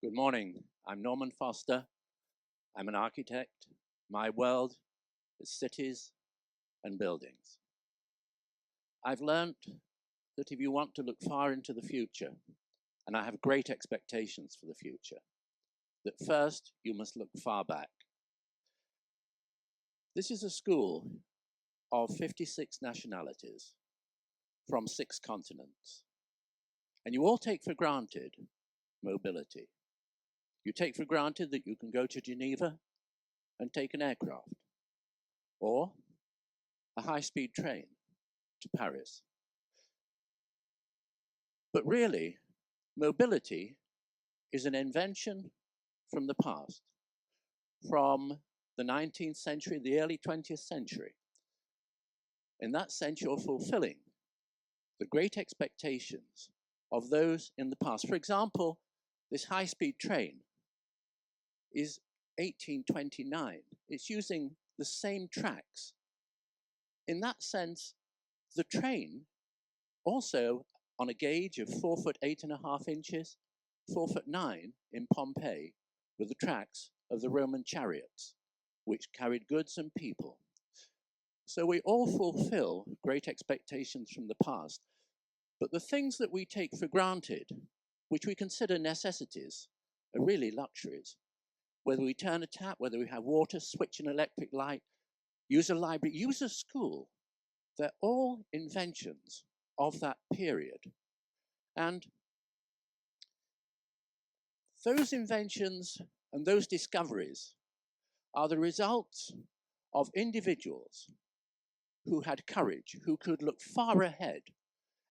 Good morning. I'm Norman Foster. I'm an architect. My world is cities and buildings. I've learned that if you want to look far into the future, and I have great expectations for the future, that first you must look far back. This is a school of 56 nationalities from 6 continents. And you all take for granted mobility. You take for granted that you can go to Geneva and take an aircraft, or a high-speed train to Paris. But really, mobility is an invention from the past, from the 19th century, the early 20th century. In that sense, you're fulfilling the great expectations of those in the past. For example, this high-speed train is 1829. It's using the same tracks. In that sense, the train also on a gauge of 4 foot 8.5 inches, 4 foot 9 in Pompeii, were the tracks of the Roman chariots, which carried goods and people. So we all fulfill great expectations from the past, but the things that we take for granted, which we consider necessities, are really luxuries. Whether we turn a tap, whether we have water, switch an electric light, use a library, use a school, they're all inventions of that period. And those inventions and those discoveries are the results of individuals who had courage, who could look far ahead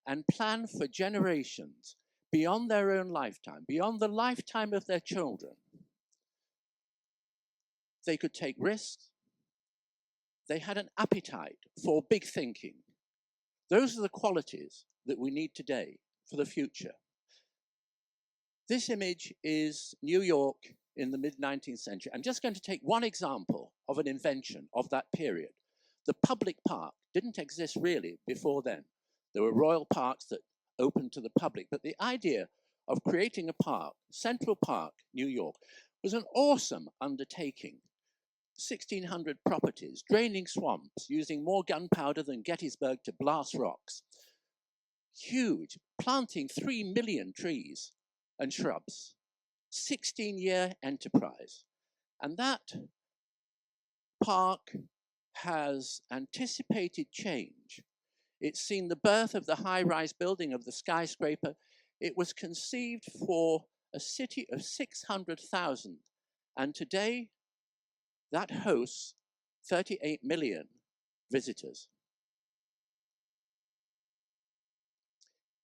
and plan for generations beyond their own lifetime, beyond the lifetime of their children. They could take risks. They had an appetite for big thinking. Those are the qualities that we need today for the future. This image is New York in the mid-19th century. I'm just going to take one example of an invention of that period. The public park didn't exist really before then. There were royal parks that opened to the public, but the idea of creating a park, Central Park, New York, was an awesome undertaking. 1,600 properties, draining swamps, using more gunpowder than Gettysburg to blast rocks. Huge, planting 3 million trees and shrubs. 16-year enterprise. And that park has anticipated change. It's seen the birth of the high-rise building, of the skyscraper. It was conceived for a city of 600,000. And today, that hosts 38 million visitors.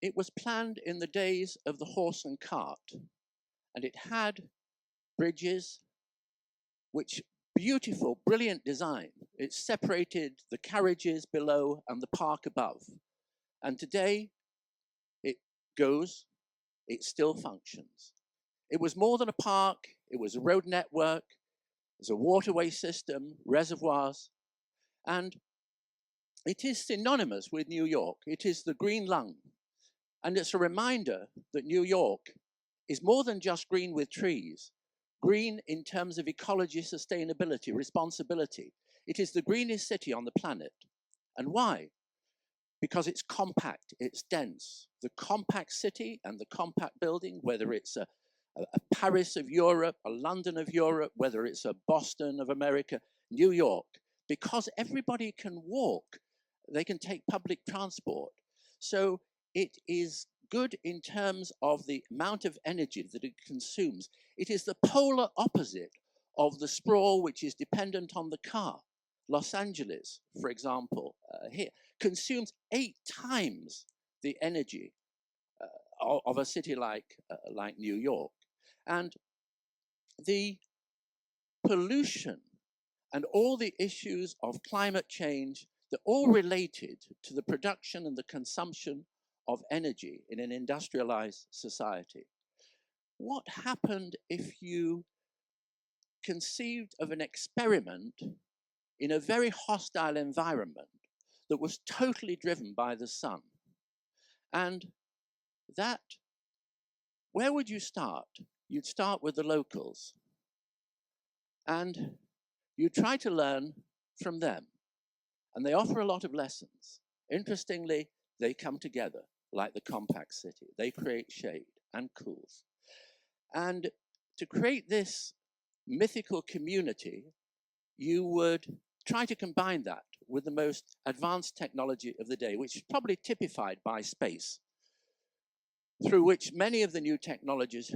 It was planned in the days of the horse and cart, and it had bridges, which beautiful, brilliant design. It separated the carriages below and the park above. And today, it still functions. It was more than a park, it was a road network, there's a waterway system, reservoirs, and it is synonymous with New York. It is the green lung. And it's a reminder that New York is more than just green with trees, green in terms of ecology, sustainability, responsibility. It is the greenest city on the planet. And why? Because it's compact, it's dense. The compact city and the compact building, whether it's a Paris of Europe, a London of Europe, whether it's a Boston of America, New York, because everybody can walk, they can take public transport. So it is good in terms of the amount of energy that it consumes. It is the polar opposite of the sprawl, which is dependent on the car. Los Angeles, for example, here, consumes 8 times the energy of a city like New York. And the pollution and all the issues of climate change, they're all related to the production and the consumption of energy in an industrialized society. What happened if you conceived of an experiment in a very hostile environment that was totally driven by the sun? And that, where would you start? you'd start with the locals and you try to learn from them. And they offer a lot of lessons. Interestingly, they come together like the compact city. They create shade and cools. And to create this mythical community, you would try to combine that with the most advanced technology of the day, which is probably typified by space, through which many of the new technologies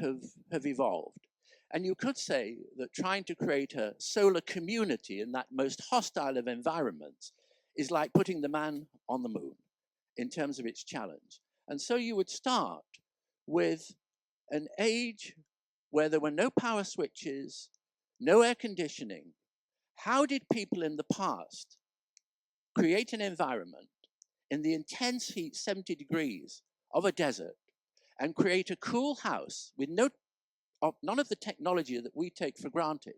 have evolved. And you could say that trying to create a solar community in that most hostile of environments is like putting the man on the moon in terms of its challenge. And so you would start with an age where there were no power switches, no air conditioning. How did people in the past create an environment in the intense heat, 70 degrees of a desert, and create a cool house with none of the technology that we take for granted,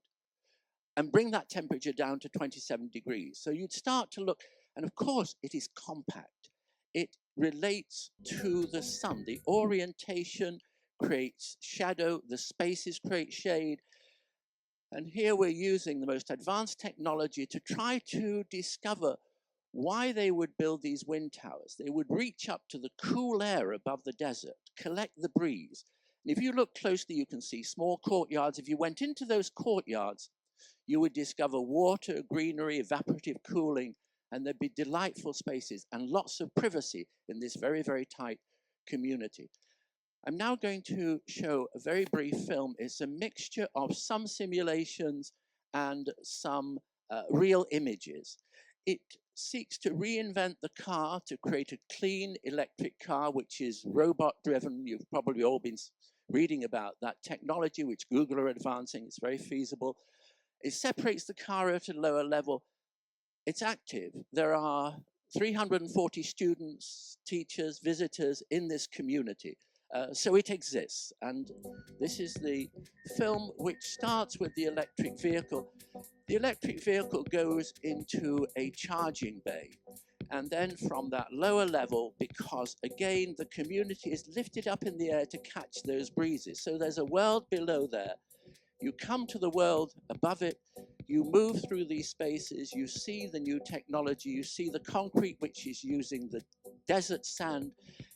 and bring that temperature down to 27 degrees? So you'd start to look, and of course it is compact. It relates to the sun. The orientation creates shadow, the spaces create shade. And here we're using the most advanced technology to try to discover why they would build these wind towers. They would reach up to the cool air above the desert, collect the breeze. And if you look closely, you can see small courtyards. If you went into those courtyards, you would discover water, greenery, evaporative cooling, and there'd be delightful spaces and lots of privacy in this very, very tight community. I'm now going to show a very brief film. It's a mixture of some simulations and some real images. It seeks to reinvent the car to create a clean electric car, which is robot-driven. You've probably all been reading about that technology, which Google are advancing. It's very feasible. It separates the car at a lower level. It's active. There are 340 students, teachers, visitors in this community. So it exists. And this is the film, which starts with the electric vehicle. The electric vehicle goes into a charging bay. And then from that lower level, because again, the community is lifted up in the air to catch those breezes. So there's a world below there. You come to the world above it, you move through these spaces, you see the new technology, you see the concrete which is using the desert sand,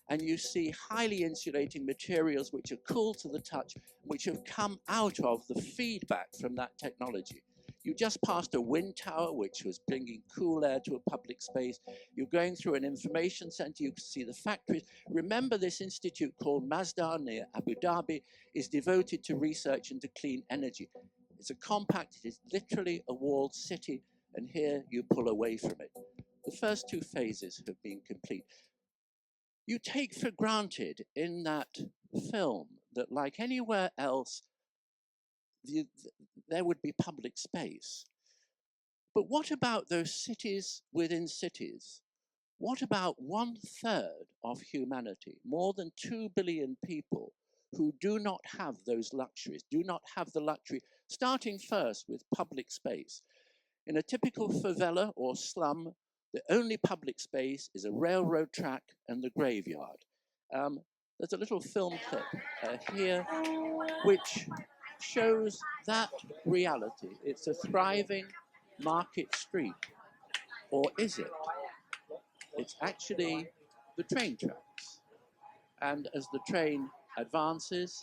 and you see highly insulating materials which are cool to the touch, which have come out of the feedback from that technology. You just passed a wind tower, which was bringing cool air to a public space. You're going through an information center. You can see the factories. Remember, this institute called Masdar near Abu Dhabi is devoted to research into clean energy. It's a compact, it is literally a walled city, and here you pull away from it. The first two phases have been complete. You take for granted in that film that, like anywhere else, there would be public space. But what about those cities within cities? What about 1/3 of humanity, more than 2 billion people, who do not have those luxuries, do not have the luxury, starting first with public space? In a typical favela or slum, the only public space is a railroad track and the graveyard. There's a little film clip here which shows that reality. It's a thriving market street, or is it? It's actually the train tracks. And as the train advances,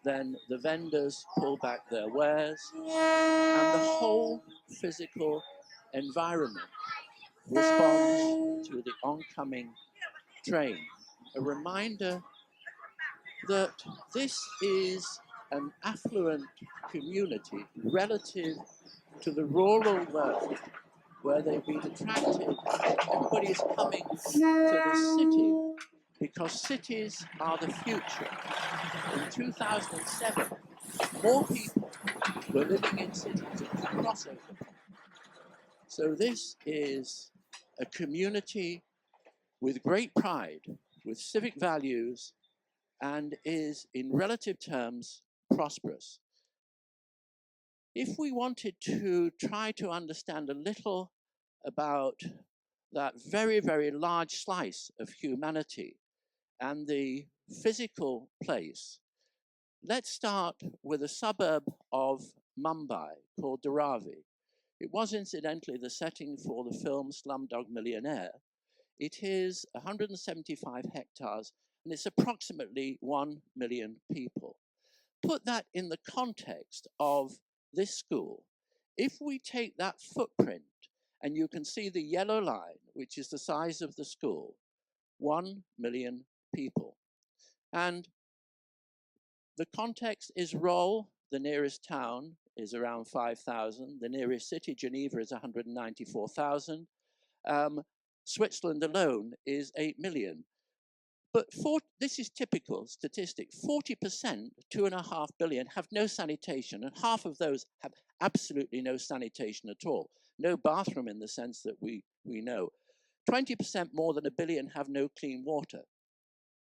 then the vendors pull back their wares, and the whole physical environment responds to the oncoming train. A reminder that this is an affluent community relative to the rural world, where they've been attracted. Everybody is coming to the city because cities are the future. In 2007, more people were living in cities. It was a crossover. So this is a community with great pride, with civic values, and is, in relative terms, prosperous. If we wanted to try to understand a little about that very, very large slice of humanity and the physical place, Let's start with a suburb of Mumbai called Dharavi. It was incidentally the setting for the film Slumdog Millionaire. It is 175 hectares and it's approximately 1 million people. Put that in the context of this school. If we take that footprint and you can see the yellow line, which is the size of the school, 1 million people. And the context is Roll, the nearest town is around 5,000. The nearest city, Geneva, is 194,000. Switzerland alone is 8 million. But this is typical statistic. 40%, 2.5 billion, have no sanitation, and half of those have absolutely no sanitation at all. No bathroom in the sense that we know. 20% more than 1 billion have no clean water.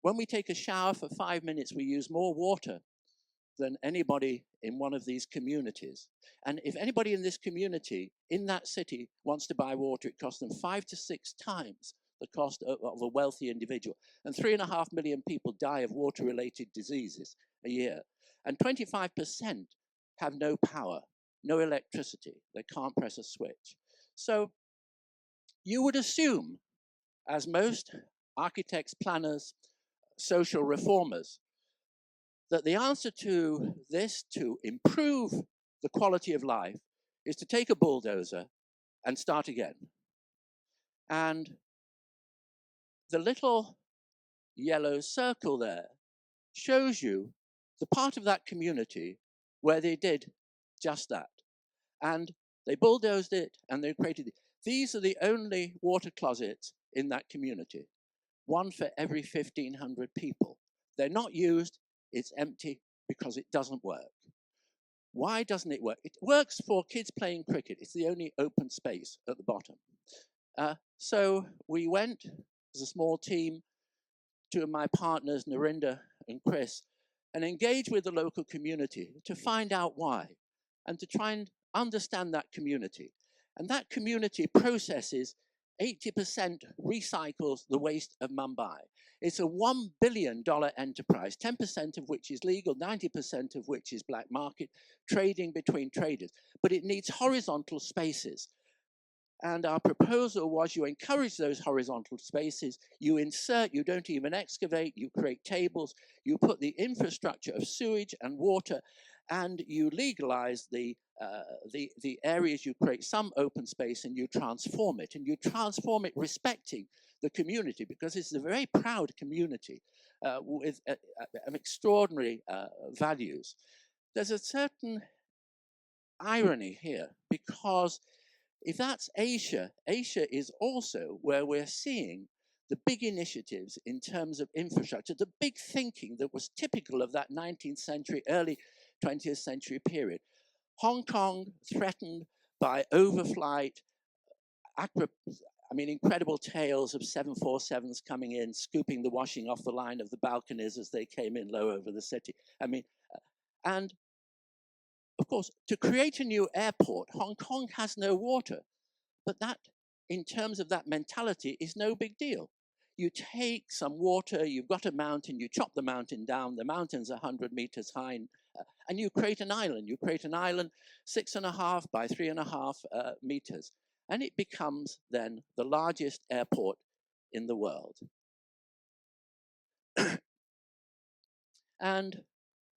When we take a shower for 5 minutes, we use more water than anybody in one of these communities. And if anybody in this community, in that city, wants to buy water, it costs them 5 to 6 times the cost of a wealthy individual. And 3.5 million people die of water-related diseases a year. And 25% have no power, no electricity. They can't press a switch. So you would assume, as most architects, planners, social reformers, that the answer to this, to improve the quality of life, is to take a bulldozer and start again. And the little yellow circle there shows you the part of that community where they did just that. And they bulldozed it and they created it. These are the only water closets in that community, one for every 1,500 people. They're not used, it's empty because it doesn't work. Why doesn't it work? It works for kids playing cricket. It's the only open space at the bottom. So we went as a small team, two of my partners, Narinda and Chris, and engaged with the local community to find out why and to try and understand that community. And that community processes 80% recycles the waste of Mumbai. It's a $1 billion enterprise, 10% of which is legal, 90% of which is black market, trading between traders. But it needs horizontal spaces. And our proposal was you encourage those horizontal spaces, you insert, you don't even excavate, you create tables, you put the infrastructure of sewage and water, and you legalize the areas, you create some open space and you transform it. And you transform it respecting the community, because it's a very proud community with extraordinary values. There's a certain irony here, because if that's Asia, Asia is also where we're seeing the big initiatives in terms of infrastructure, the big thinking that was typical of that 19th century, early 20th century period. Hong Kong threatened by overflight, incredible tales of 747s coming in, scooping the washing off the line of the balconies as they came in low over the city. And of course, to create a new airport, Hong Kong has no water. But that, in terms of that mentality, is no big deal. You take some water, you've got a mountain, you chop the mountain down, the mountain's 100 meters high, and you create an island. You create an island 6.5 by 3.5 meters. And it becomes then the largest airport in the world. And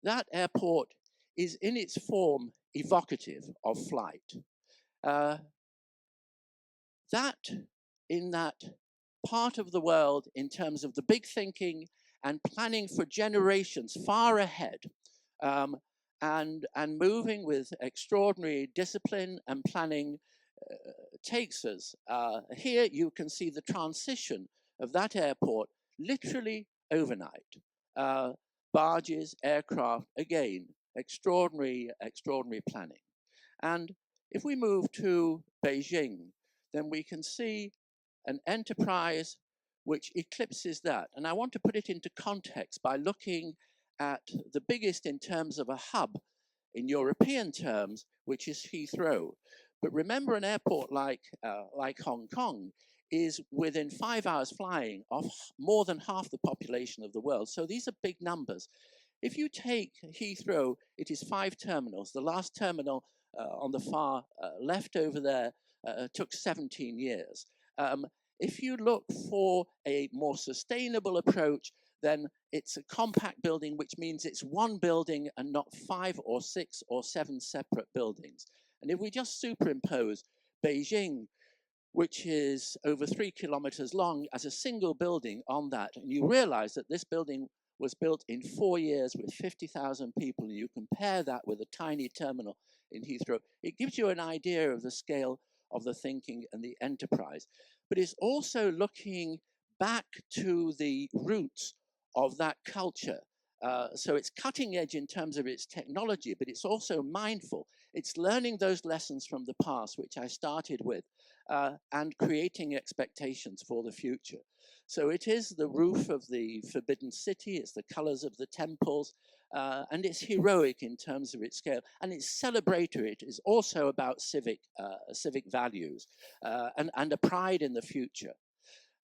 that airport is in its form evocative of flight. That in that part of the world, in terms of the big thinking and planning for generations far ahead, and moving with extraordinary discipline and planning, takes us. Here you can see the transition of that airport literally overnight. Barges, aircraft, again, extraordinary planning. And if we move to Beijing, then we can see an enterprise which eclipses that. And I want to put it into context by looking at the biggest in terms of a hub in European terms, which is Heathrow. But remember, an airport like Hong Kong is within 5 hours flying of more than half the population of the world. So these are big numbers. If you take Heathrow, it is 5 terminals. The last terminal on the far left over there took 17 years. If you look for a more sustainable approach, then it's a compact building, which means it's one building and not 5 or 6 or 7 separate buildings. And if we just superimpose Beijing, which is over 3 kilometers long, as a single building on that, and you realize that this building was built in 4 years with 50,000 people, and you compare that with a tiny terminal in Heathrow, it gives you an idea of the scale of the thinking and the enterprise. But it's also looking back to the roots of that culture. So it's cutting edge in terms of its technology, but it's also mindful. It's learning those lessons from the past, which I started with, and creating expectations for the future. So it is the roof of the Forbidden City, it's the colors of the temples, and it's heroic in terms of its scale, and it's celebratory. It is also about civic values and a pride in the future.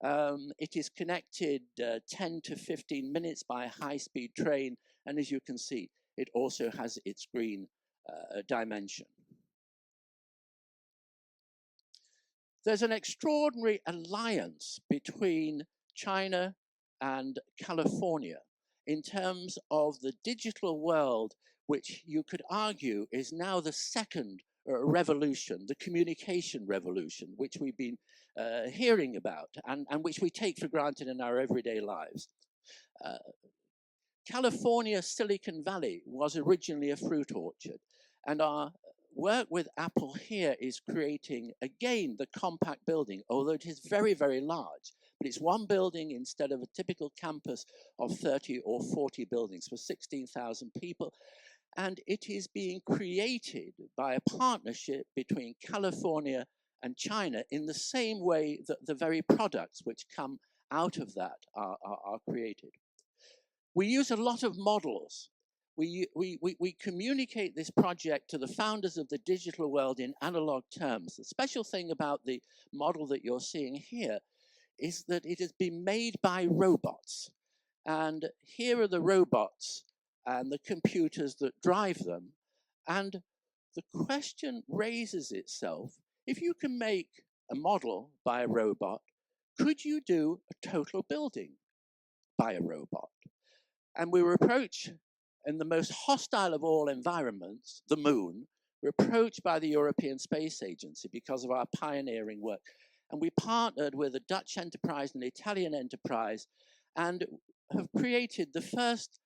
It is connected 10 to 15 minutes by a high-speed train, and as you can see, it also has its green dimension. There's an extraordinary alliance between China and California in terms of the digital world, which you could argue is now the second revolution, the communication revolution, which we've been hearing about and which we take for granted in our everyday lives. California, Silicon Valley was originally a fruit orchard, and our work with Apple here is creating, again, the compact building, although it is very, very large, but it's one building instead of a typical campus of 30 or 40 buildings for 16,000 people. And it is being created by a partnership between California and China in the same way that the very products which come out of that are created. We use a lot of models. We communicate this project to the founders of the digital world in analog terms. The special thing about the model that you're seeing here is that it has been made by robots. And here are the robots and the computers that drive them. And the question raises itself, if you can make a model by a robot, could you do a total building by a robot? And we were approached in the most hostile of all environments, the moon. We're approached by the European Space Agency because of our pioneering work. And we partnered with a Dutch enterprise and an Italian enterprise and have created the first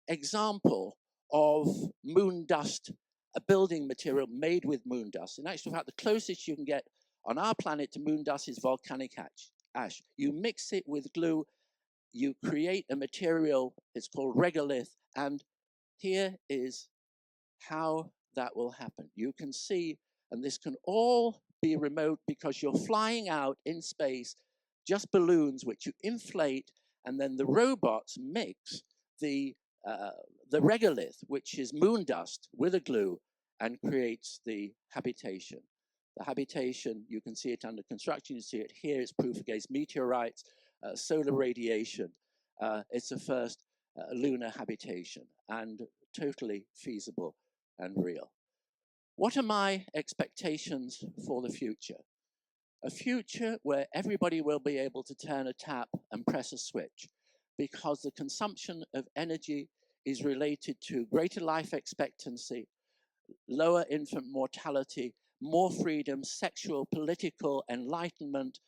example of moon dust, a building material made with moon dust. In actual fact, the closest you can get on our planet to moon dust is volcanic ash. You mix it with glue, you create a material, it's called regolith, and here is how that will happen. You can see, and this can all be remote because you're flying out in space, just balloons which you inflate, and then the robots mix the regolith, which is moon dust, with a glue, and creates the habitation. The habitation, you can see it under construction, you see it here, it's proof against meteorites, solar radiation. It's the first lunar habitation and totally feasible and real. What are my expectations for the future? A future where everybody will be able to turn a tap and press a switch, because the consumption of energy is related to greater life expectancy, lower infant mortality, more freedom, sexual, political enlightenment,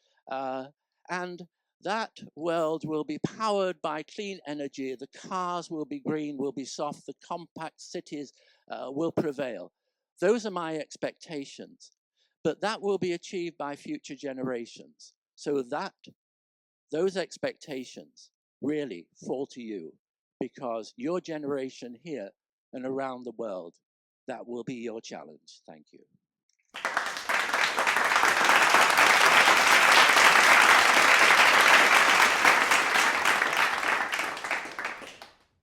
and that world will be powered by clean energy. The cars will be green, will be soft, the compact cities will prevail. Those are my expectations, but that will be achieved by future generations. So that those expectations really fall to you, because your generation here and around the world, that will be your challenge. Thank you.